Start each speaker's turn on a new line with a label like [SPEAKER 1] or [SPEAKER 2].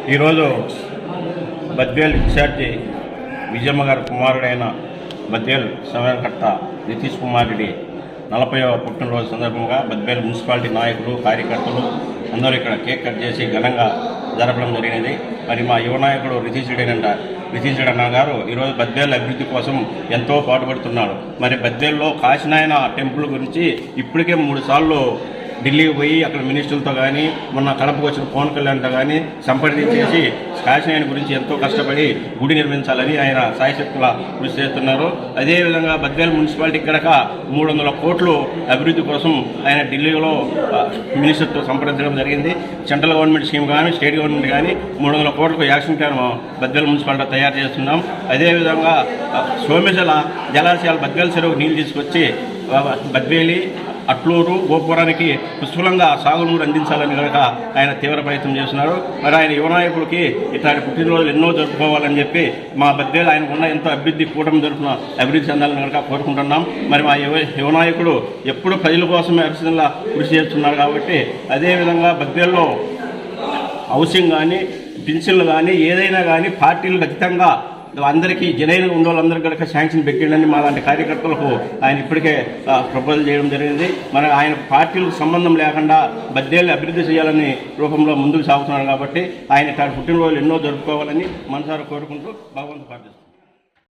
[SPEAKER 1] ఈరోజు బద్వేల్ ఇన్ఛార్జి విజయమ్మ గారి కుమారుడైన బద్వేల్ సమయకర్త నితీష్ కుమార్ రెడ్డి 40వ పుట్టినరోజు సందర్భంగా బద్వేల్ మున్సిపాలిటీ నాయకులు కార్యకర్తలు అందరూ ఇక్కడ కేక్ కట్ చేసి ఘనంగా జరపడం జరిగినది. మరి మా యువ నాయకుడు నితీష్ రెడ్డి అన్న గారు ఈరోజు బద్వేల్ అభివృద్ధి కోసం ఎంతో పాటుపడుతున్నాడు. మరి బద్వేల్లో కాశీనాయన టెంపుల్ గురించి ఇప్పటికే 3 సార్లు ఢిల్లీకి పోయి అక్కడ మినిస్టర్లతో కానీ మొన్న కడపకు వచ్చిన పవన్ కళ్యాణ్తో కానీ సంప్రదించేసి కాశీనాయన గురించి ఎంతో కష్టపడి గుడి నిర్మించాలని ఆయన సాయశక్తుల కృషి చేస్తున్నారు. అదేవిధంగా బద్వేల్ మున్సిపాలిటీ కనుక 300 కోట్లు అభివృద్ధి కోసం ఆయన ఢిల్లీలో మినిస్టర్తో సంప్రదించడం జరిగింది. సెంట్రల్ గవర్నమెంట్ స్కీమ్ కానీ స్టేట్ గవర్నమెంట్ కానీ 300 కోట్లకు యాక్షన్ ప్లాన్ బద్వేల్ మున్సిపాలిటీ తయారు చేస్తున్నాం. అదేవిధంగా సోమేశ్వర జలాశయాలు బద్వేల్ చెరువుకు నీళ్ళు తీసుకొచ్చి బద్వేలి అట్లూరు గోపురానికి పుష్కలంగా సాగునీరు అందించాలని కనుక ఆయన తీవ్ర ప్రయత్నం చేస్తున్నారు. మరి ఆయన యువ నాయకుడికి ఇట్లాంటి పుట్టినరోజులు ఎన్నో జరుపుకోవాలని చెప్పి మా బద్వేలు ఆయనకు ఉన్న ఎంతో అభివృద్ధి కూటమి జరుపున అభివృద్ధి చెందాలని కనుక కోరుకుంటున్నాం. మరి మా యువ నాయకుడు ఎప్పుడు ప్రజల కోసమే అరిసిలా కృషి చేస్తున్నారు కాబట్టి అదేవిధంగా బద్వేల్లో హౌసింగ్ కానీ పెన్షన్లు కానీ ఏదైనా కానీ పార్టీలకు అతీతంగా అందరికీ జనైన ఉండేవాళ్ళందరికీ కనుక శాంక్షన్ పెట్టిండని మా లాంటి కార్యకర్తలకు ఆయన ఇప్పటికే ప్రపోజల్ చేయడం జరిగింది. మరి ఆయన పార్టీలకు సంబంధం లేకుండా బద్వేలు అభివృద్ధి చేయాలని రూపంలో ముందుకు సాగుతున్నారు కాబట్టి ఆయన ఇక్కడ పుట్టినరోజులు ఎన్నో జరుపుకోవాలని మనసారా కోరుకుంటూ భగవంతుడు ప్రార్థిస్తున్నాను.